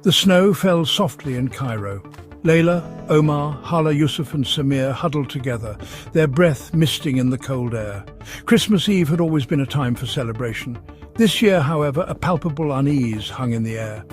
The snow fell softly in Cairo. Layla, Omar, Hala, Yusuf and Samir huddled together, their breath misting in the cold air. Christmas Eve had always been a time for celebration. This year, however, a palpable unease hung in the air.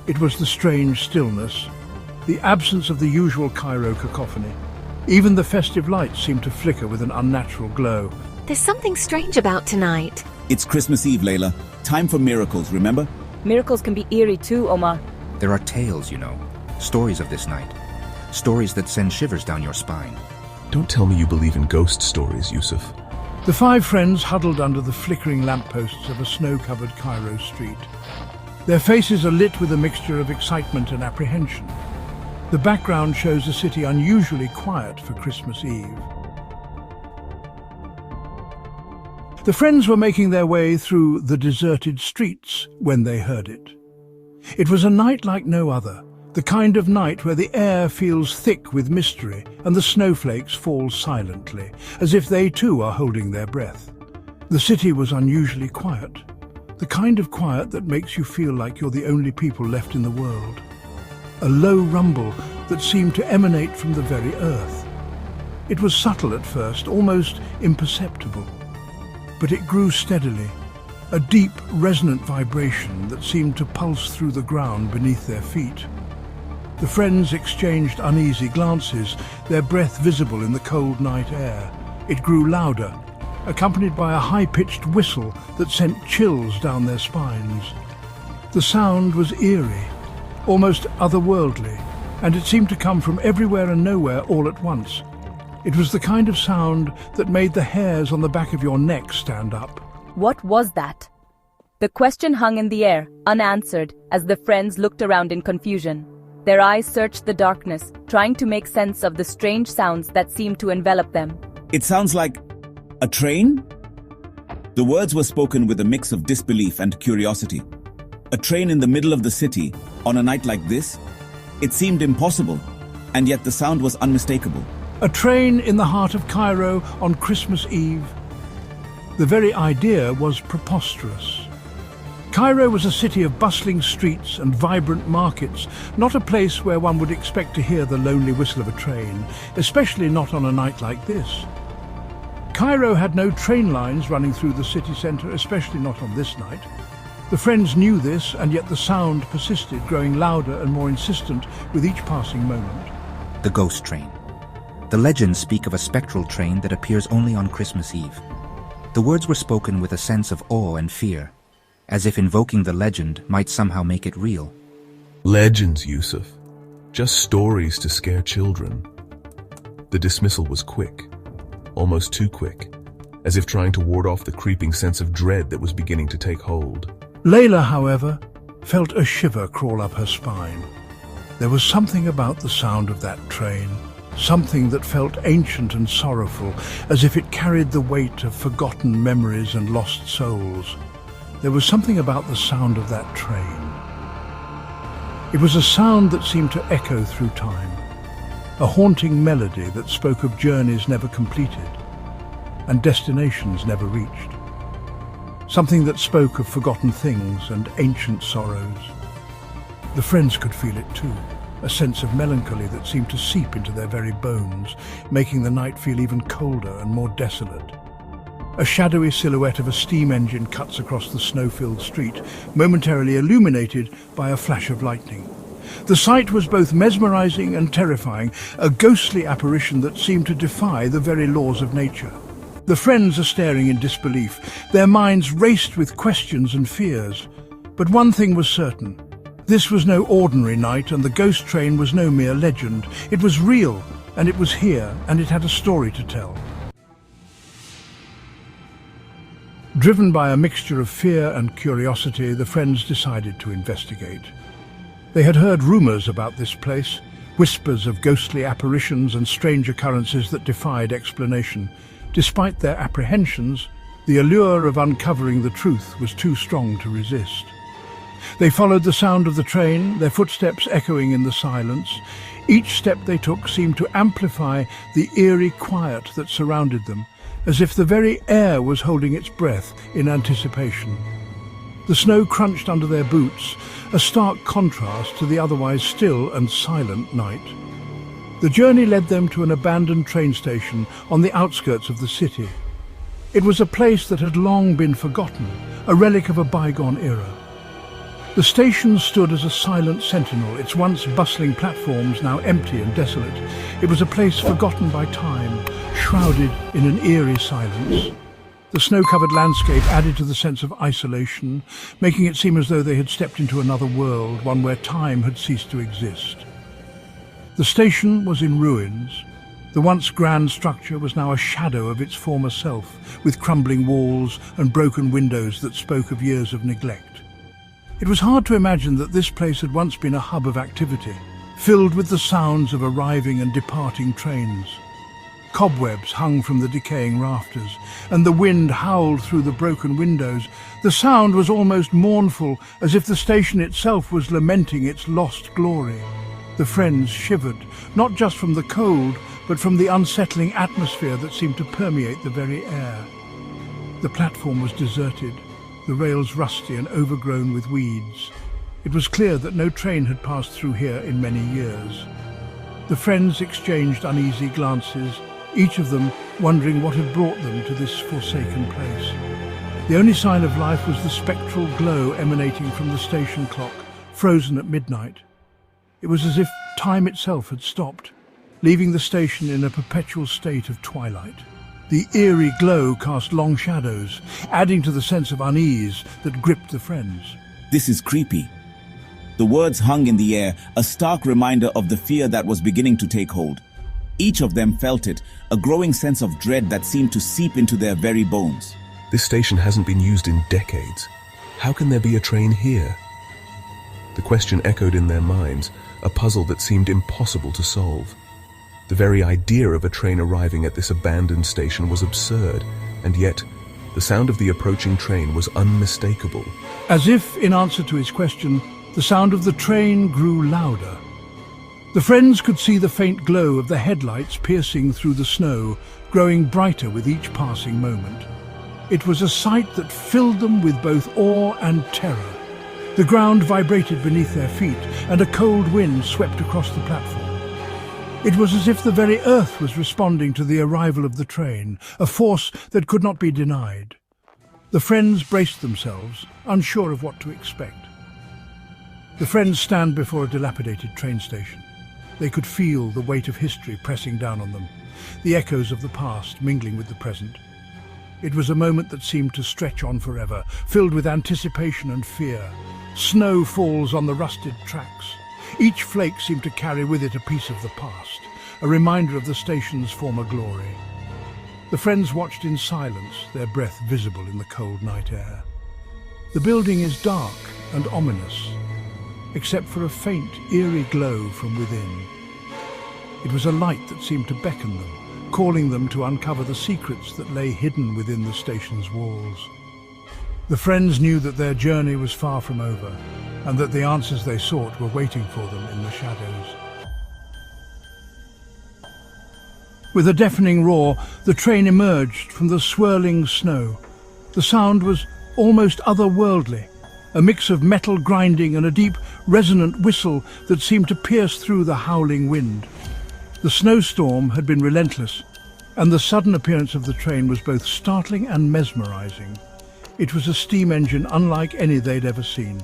It was the strange stillness, the absence of the usual Cairo cacophony. Even the festive lights seemed to flicker with an unnatural glow. There's something strange about tonight. It's Christmas Eve, Layla. Time for miracles, remember? Miracles can be eerie too, Omar. There are tales, you know. Stories of this night. Stories that send shivers down your spine. Don't tell me you believe in ghost stories, Yusuf. The five friends huddled under the flickering lampposts of a snow-covered Cairo street. Their faces are lit with a mixture of excitement and apprehension. The background shows a city unusually quiet for Christmas Eve. The friends were making their way through the deserted streets when they heard it. It was a night like no other, the kind of night where the air feels thick with mystery and the snowflakes fall silently, as if they too are holding their breath. The city was unusually quiet, the kind of quiet that makes you feel like you're the only people left in the world. A low rumble that seemed to emanate from the very earth. It was subtle at first, almost imperceptible, but it grew steadily, a deep, resonant vibration that seemed to pulse through the ground beneath their feet. The friends exchanged uneasy glances, their breath visible in the cold night air. It grew louder, accompanied by a high-pitched whistle that sent chills down their spines. The sound was eerie, almost otherworldly, and it seemed to come from everywhere and nowhere all at once. It was the kind of sound that made the hairs on the back of your neck stand up. What was that? The question hung in the air, unanswered, as the friends looked around in confusion. Their eyes searched the darkness, trying to make sense of the strange sounds that seemed to envelop them. It sounds like a train? The words were spoken with a mix of disbelief and curiosity. A train in the middle of the city, on a night like this? It seemed impossible, and yet the sound was unmistakable. A train in the heart of Cairo on Christmas Eve? The very idea was preposterous. Cairo was a city of bustling streets and vibrant markets, not a place where one would expect to hear the lonely whistle of a train, especially not on a night like this. Cairo had no train lines running through the city centre, especially not on this night. The friends knew this, and yet the sound persisted, growing louder and more insistent with each passing moment. The ghost train. The legends speak of a spectral train that appears only on Christmas Eve. The words were spoken with a sense of awe and fear, as if invoking the legend might somehow make it real. Legends, Yusuf. Just stories to scare children. The dismissal was quick, almost too quick, as if trying to ward off the creeping sense of dread that was beginning to take hold. Layla, however, felt a shiver crawl up her spine. There was something about the sound of that train, something that felt ancient and sorrowful, as if it carried the weight of forgotten memories and lost souls. There was something about the sound of that train. It was a sound that seemed to echo through time, a haunting melody that spoke of journeys never completed and destinations never reached. Something that spoke of forgotten things and ancient sorrows. The friends could feel it too, a sense of melancholy that seemed to seep into their very bones, making the night feel even colder and more desolate. A shadowy silhouette of a steam engine cuts across the snow-filled street, momentarily illuminated by a flash of lightning. The sight was both mesmerizing and terrifying, a ghostly apparition that seemed to defy the very laws of nature. The friends are staring in disbelief, their minds raced with questions and fears. But one thing was certain. This was no ordinary night, and the ghost train was no mere legend. It was real, and it was here, and it had a story to tell. Driven by a mixture of fear and curiosity, the friends decided to investigate. They had heard rumors about this place, whispers of ghostly apparitions and strange occurrences that defied explanation. Despite their apprehensions, the allure of uncovering the truth was too strong to resist. They followed the sound of the train, their footsteps echoing in the silence. Each step they took seemed to amplify the eerie quiet that surrounded them, as if the very air was holding its breath in anticipation. The snow crunched under their boots, a stark contrast to the otherwise still and silent night. The journey led them to an abandoned train station on the outskirts of the city. It was a place that had long been forgotten, a relic of a bygone era. The station stood as a silent sentinel, its once bustling platforms now empty and desolate. It was a place forgotten by time, shrouded in an eerie silence. The snow-covered landscape added to the sense of isolation, making it seem as though they had stepped into another world, one where time had ceased to exist. The station was in ruins. The once grand structure was now a shadow of its former self, with crumbling walls and broken windows that spoke of years of neglect. It was hard to imagine that this place had once been a hub of activity, filled with the sounds of arriving and departing trains. Cobwebs hung from the decaying rafters, and the wind howled through the broken windows. The sound was almost mournful, as if the station itself was lamenting its lost glory. The friends shivered, not just from the cold, but from the unsettling atmosphere that seemed to permeate the very air. The platform was deserted, the rails rusty and overgrown with weeds. It was clear that no train had passed through here in many years. The friends exchanged uneasy glances, each of them wondering what had brought them to this forsaken place. The only sign of life was the spectral glow emanating from the station clock, frozen at midnight. It was as if time itself had stopped, leaving the station in a perpetual state of twilight. The eerie glow cast long shadows, adding to the sense of unease that gripped the friends. This is creepy. The words hung in the air, a stark reminder of the fear that was beginning to take hold. Each of them felt it, a growing sense of dread that seemed to seep into their very bones. This station hasn't been used in decades. How can there be a train here? The question echoed in their minds, a puzzle that seemed impossible to solve. The very idea of a train arriving at this abandoned station was absurd, and yet the sound of the approaching train was unmistakable. As if in answer to his question, the sound of the train grew louder. The friends could see the faint glow of the headlights piercing through the snow, growing brighter with each passing moment. It was a sight that filled them with both awe and terror. The ground vibrated beneath their feet, and a cold wind swept across the platform. It was as if the very earth was responding to the arrival of the train, a force that could not be denied. The friends braced themselves, unsure of what to expect. The friends stand before a dilapidated train station. They could feel the weight of history pressing down on them, the echoes of the past mingling with the present. It was a moment that seemed to stretch on forever, filled with anticipation and fear. Snow falls on the rusted tracks. Each flake seemed to carry with it a piece of the past, a reminder of the station's former glory. The friends watched in silence, their breath visible in the cold night air. The building is dark and ominous, except for a faint, eerie glow from within. It was a light that seemed to beckon them, calling them to uncover the secrets that lay hidden within the station's walls. The friends knew that their journey was far from over, and that the answers they sought were waiting for them in the shadows. With a deafening roar, the train emerged from the swirling snow. The sound was almost otherworldly, a mix of metal grinding and a deep, resonant whistle that seemed to pierce through the howling wind. The snowstorm had been relentless, and the sudden appearance of the train was both startling and mesmerizing. It was a steam engine unlike any they'd ever seen.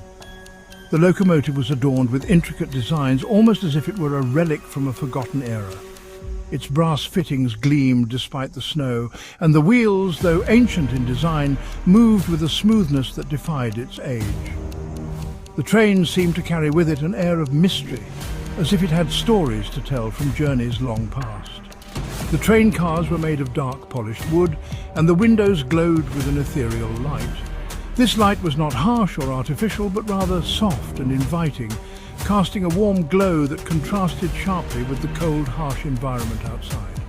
The locomotive was adorned with intricate designs, almost as if it were a relic from a forgotten era. Its brass fittings gleamed despite the snow, and the wheels, though ancient in design, moved with a smoothness that defied its age. The train seemed to carry with it an air of mystery, as if it had stories to tell from journeys long past. The train cars were made of dark polished wood, and the windows glowed with an ethereal light. This light was not harsh or artificial, but rather soft and inviting, casting a warm glow that contrasted sharply with the cold, harsh environment outside.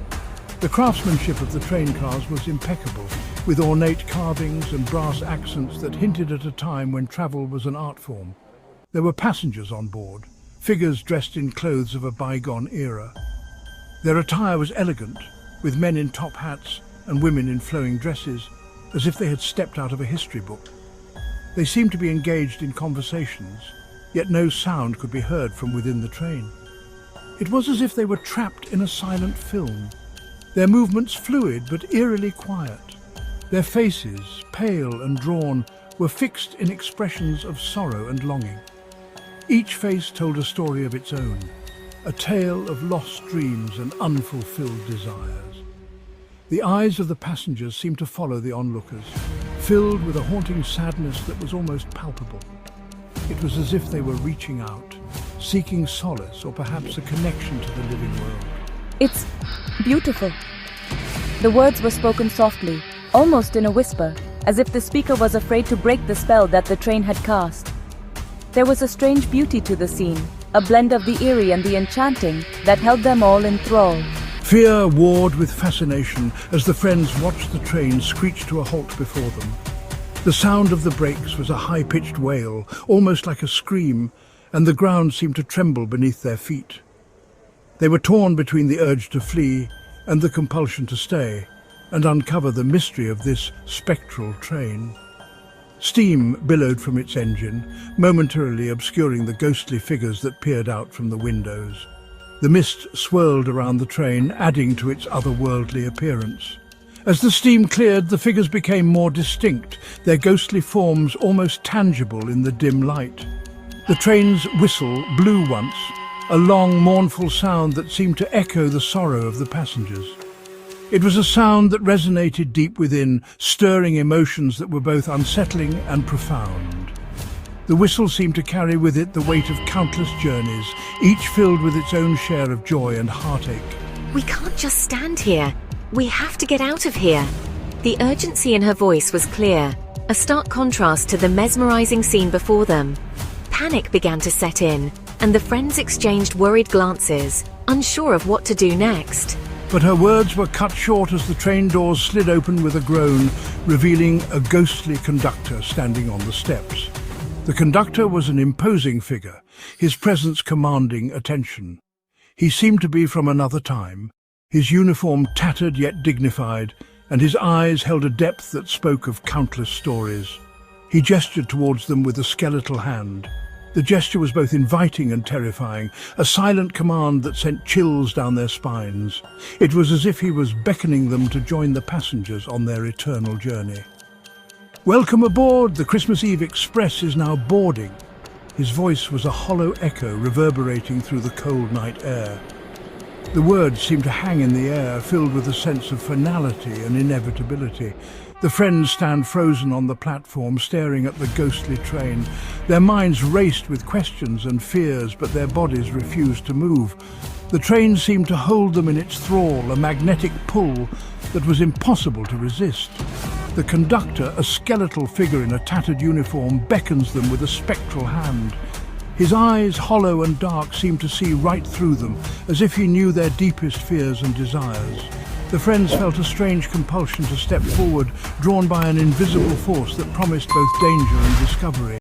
The craftsmanship of the train cars was impeccable, with ornate carvings and brass accents that hinted at a time when travel was an art form. There were passengers on board, figures dressed in clothes of a bygone era. Their attire was elegant, with men in top hats and women in flowing dresses, as if they had stepped out of a history book. They seemed to be engaged in conversations, yet no sound could be heard from within the train. It was as if they were trapped in a silent film, their movements fluid but eerily quiet. Their faces, pale and drawn, were fixed in expressions of sorrow and longing. Each face told a story of its own, a tale of lost dreams and unfulfilled desires. The eyes of the passengers seemed to follow the onlookers, filled with a haunting sadness that was almost palpable. It was as if they were reaching out, seeking solace or perhaps a connection to the living world. It's beautiful. The words were spoken softly, almost in a whisper, as if the speaker was afraid to break the spell that the train had cast. There was a strange beauty to the scene, a blend of the eerie and the enchanting that held them all in thrall. Fear warred with fascination as the friends watched the train screech to a halt before them. The sound of the brakes was a high-pitched wail, almost like a scream, and the ground seemed to tremble beneath their feet. They were torn between the urge to flee and the compulsion to stay and uncover the mystery of this spectral train. Steam billowed from its engine, momentarily obscuring the ghostly figures that peered out from the windows. The mist swirled around the train, adding to its otherworldly appearance. As the steam cleared, the figures became more distinct, their ghostly forms almost tangible in the dim light. The train's whistle blew once, a long, mournful sound that seemed to echo the sorrow of the passengers. It was a sound that resonated deep within, stirring emotions that were both unsettling and profound. The whistle seemed to carry with it the weight of countless journeys, each filled with its own share of joy and heartache. We can't just stand here. We have to get out of here. The urgency in her voice was clear, a stark contrast to the mesmerizing scene before them. Panic began to set in, and the friends exchanged worried glances, unsure of what to do next. But her words were cut short as the train doors slid open with a groan, revealing a ghostly conductor standing on the steps. The conductor was an imposing figure, his presence commanding attention. He seemed to be from another time, his uniform tattered yet dignified, and his eyes held a depth that spoke of countless stories. He gestured towards them with a skeletal hand. The gesture was both inviting and terrifying, a silent command that sent chills down their spines. It was as if he was beckoning them to join the passengers on their eternal journey. "Welcome aboard! The Christmas Eve Express is now boarding." His voice was a hollow echo reverberating through the cold night air. The words seemed to hang in the air, filled with a sense of finality and inevitability. The friends stand frozen on the platform, staring at the ghostly train. Their minds raced with questions and fears, but their bodies refused to move. The train seemed to hold them in its thrall, a magnetic pull that was impossible to resist. The conductor, a skeletal figure in a tattered uniform, beckons them with a spectral hand. His eyes, hollow and dark, seemed to see right through them, as if he knew their deepest fears and desires. The friends felt a strange compulsion to step forward, drawn by an invisible force that promised both danger and discovery.